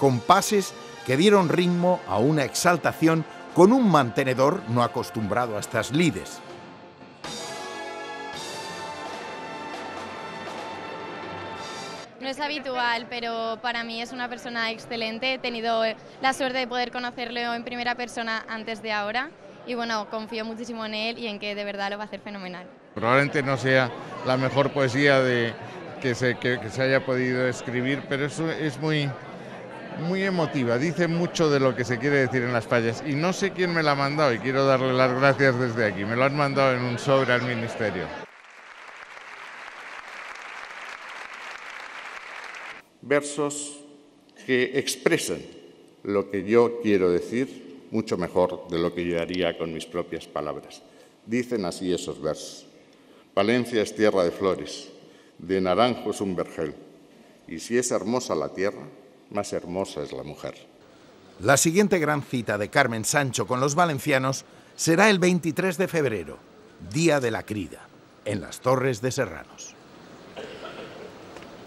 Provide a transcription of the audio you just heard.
compases que dieron ritmo a una exaltación con un mantenedor no acostumbrado a estas lides. No es habitual, pero para mí es una persona excelente. He tenido la suerte de poder conocerlo en primera persona antes de ahora y bueno, confío muchísimo en él y en que de verdad lo va a hacer fenomenal. Probablemente no sea la mejor poesía que se haya podido escribir, pero es muy emotiva, dice mucho de lo que se quiere decir en las fallas y no sé quién me la ha mandado y quiero darle las gracias desde aquí. Me lo han mandado en un sobre al ministerio. Versos que expresan lo que yo quiero decir mucho mejor de lo que yo haría con mis propias palabras. Dicen así esos versos. Palencia es tierra de flores, de naranjo es un vergel, y si es hermosa la tierra, más hermosa es la mujer. La siguiente gran cita de Carmen Sancho con los valencianos será el 23 de febrero, Día de la Crida, en las Torres de Serranos.